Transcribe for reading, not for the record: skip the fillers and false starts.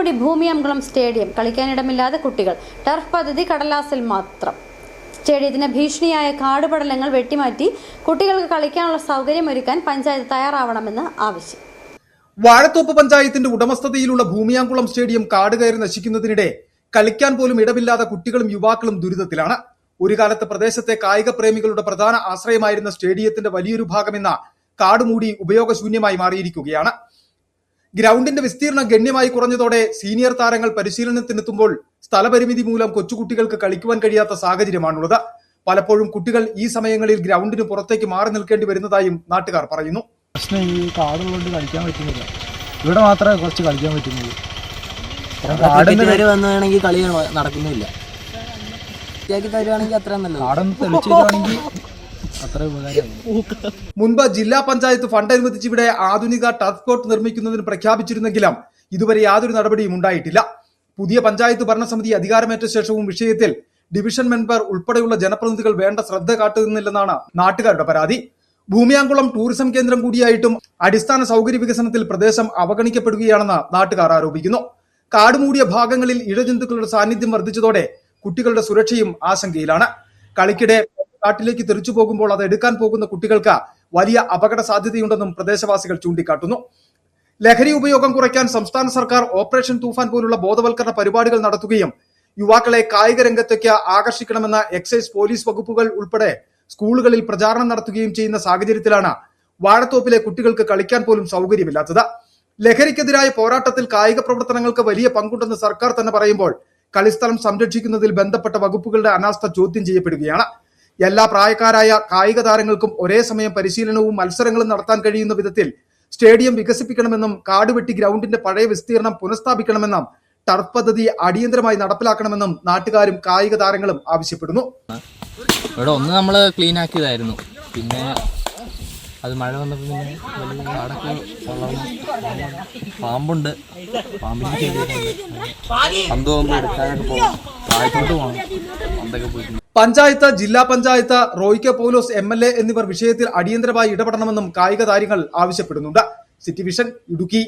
കാടുമൂടി ഭൂമിയംകുളം stadium കളിക്കാനിടമില്ലാതെ കുട്ടികൾ. Turf പദ്ധതി കടലാസിൽ മാത്രം. സ്റ്റേഡിയത്തിന് ഭീഷണിയായ കാടുപടലങ്ങൾ വെട്ടിമാറ്റി കുട്ടികൾക്ക് കളിക്കാനുള്ള സൗകര്യമൊരുക്കാൻ പഞ്ചായത്ത് തയ്യാറാവണമെന്ന് ആവശ്യം. വാഴത്തോപ്പ് പഞ്ചായത്തിന്റെ ഉടമസ്ഥതയിലുള്ള ഭൂമിയാംകുളം സ്റ്റേഡിയം കാട് കയറി നശിക്കുന്നതിനിടെ കളിക്കാൻ പോലും ഇടമില്ലാതെ കുട്ടികളും യുവാക്കളും ദുരിതത്തിലാണ്. ഒരു കാലത്ത് പ്രദേശത്തെ കായിക പ്രേമികളുടെ പ്രധാന ആശ്രയമായിരുന്ന സ്റ്റേഡിയത്തിന്റെ വലിയൊരു ഭാഗം ഇന്ന് കാടുമൂടി ഉപയോഗശൂന്യമായി മാറിയിരിക്കുകയാണ്. ഗ്രൗണ്ടിന്റെ വിസ്തീർണം ഗണ്യമായി കുറഞ്ഞതോടെ സീനിയർ താരങ്ങൾ പരിശീലനത്തിനെത്തുമ്പോൾ സ്ഥലപരിമിതി മൂലം കൊച്ചുകുട്ടികൾക്ക് കളിക്കുവാൻ കഴിയാത്ത സാഹചര്യമാണുള്ളത്. പലപ്പോഴും കുട്ടികൾ ഈ സമയങ്ങളിൽ ഗ്രൗണ്ടിന് പുറത്തേക്ക് മാറി നിൽക്കേണ്ടി വരുന്നതായും നാട്ടുകാർ പറയുന്നു. പ്രശ്നം ഈ കാടുള്ളതുകൊണ്ട് കളിക്കാൻ പറ്റുന്നില്ല. ഇവിടെ മാത്രമേ കുറച്ച് കളിക്കാൻ പറ്റുന്നുള്ളൂ. വന്നാണെങ്കിൽ കളി നടക്കുന്നില്ല. തരുവാണെങ്കിൽ അത്ര കാടൊന്ന് തെളിച്ചു തരുവാണെങ്കിൽ അത്ര ഉപകാരം. മുൻപ് ജില്ലാ പഞ്ചായത്ത് ഫണ്ട് അനുവദിച്ച് ഇവിടെ ആധുനിക ടർഫ് കോർട്ട് നിർമ്മിക്കുന്നതിന് പ്രഖ്യാപിച്ചിരുന്നെങ്കിലും ഇതുവരെ യാതൊരു നടപടിയും ഉണ്ടായിട്ടില്ല. പുതിയ പഞ്ചായത്ത് ഭരണസമിതി അധികാരമേറ്റ ശേഷവും വിഷയത്തിൽ ഡിവിഷൻ മെമ്പർ ഉൾപ്പെടെയുള്ള ജനപ്രതിനിധികൾ വേണ്ട ശ്രദ്ധ കാട്ടുന്നില്ലെന്നാണ് നാട്ടുകാരുടെ പരാതി. ഭൂമിയാംകുളം ടൂറിസം കേന്ദ്രം കൂടിയായിട്ടും അടിസ്ഥാന സൗകര്യ വികസനത്തിൽ പ്രദേശം അവഗണിക്കപ്പെടുകയാണെന്ന് നാട്ടുകാർ ആരോപിക്കുന്നു. കാടുമൂടിയ ഭാഗങ്ങളിൽ ഇഴജന്തുക്കളുടെ സാന്നിധ്യം വർദ്ധിച്ചതോടെ കുട്ടികളുടെ സുരക്ഷയും ആശങ്കയിലാണ്. കളിക്കിടെ കാട്ടിലേക്ക് തെറിച്ചു പോകുമ്പോൾ അത് എടുക്കാൻ പോകുന്ന കുട്ടികൾക്ക് വലിയ അപകട സാധ്യതയുണ്ടെന്നും പ്രദേശവാസികൾ ചൂണ്ടിക്കാട്ടുന്നു. ലഹരി ഉപയോഗം കുറയ്ക്കാൻ സംസ്ഥാന സർക്കാർ ഓപ്പറേഷൻ തൂഫാൻ പോലുള്ള ബോധവൽക്കരണ പരിപാടികൾ നടത്തുകയും യുവാക്കളെ കായിക രംഗത്തേക്ക് ആകർഷിക്കണമെന്ന എക്സൈസ്, പോലീസ് വകുപ്പുകൾ ഉൾപ്പെടെ സ്കൂളുകളിൽ പ്രചാരണം നടത്തുകയും ചെയ്യുന്ന സാഹചര്യത്തിലാണ് വാഴത്തോപ്പിലെ കുട്ടികൾക്ക് കളിക്കാൻ പോലും സൗകര്യമില്ലാത്തത്. ലഹരിക്കെതിരായ പോരാട്ടത്തിൽ കായിക പ്രവർത്തനങ്ങൾക്ക് വലിയ പങ്കുണ്ടെന്ന് സർക്കാർ തന്നെ പറയുമ്പോൾ കളിസ്ഥലം സംരക്ഷിക്കുന്നതിൽ ബന്ധപ്പെട്ട വകുപ്പുകളുടെ അനാസ്ഥ ചോദ്യം ചെയ്യപ്പെടുകയാണ്. എല്ലാ പ്രായക്കാരായ കായിക താരങ്ങൾക്കും ഒരേ സമയം പരിശീലനവും മത്സരങ്ങളും നടത്താൻ കഴിയുന്ന വിധത്തിൽ സ്റ്റേഡിയം വികസിപ്പിക്കണമെന്നും കാടുവെട്ടി ഗ്രൗണ്ടിന്റെ പഴയ വിസ്തീർണം പുനഃസ്ഥാപിക്കണമെന്നും ടർഫ് പദ്ധതി അടിയന്തരമായി നടപ്പിലാക്കണമെന്നും നാട്ടുകാരും കായിക താരങ്ങളും ആവശ്യപ്പെടുന്നു. ഇവിടെ ഒന്ന് നമ്മൾ ക്ലീൻ ആക്കിയതായിരുന്നു, പിന്നെ അത് മഴ വന്നപ്പോൾ പിന്നെ വലിയ കാടൊക്കെ വളർന്നു. പാമ്പുണ്ട്, പാമ്പിൻ്റെ പന്തുപോകുമ്പോൾ എടുക്കാനൊക്കെ പോകും, താഴത്തോട്ട് പോകണം, പന്തൊക്കെ പോയിട്ടുണ്ട്. പഞ്ചായത്ത്, ജില്ലാ പഞ്ചായത്ത്, റോയ് കെ പൗലോസ് MLA എന്നിവർ വിഷയത്തിൽ അടിയന്തരമായി ഇടപെടണമെന്നും കായിക താരങ്ങൾ ആവശ്യപ്പെടുന്നുണ്ട്. City vision, Idukki.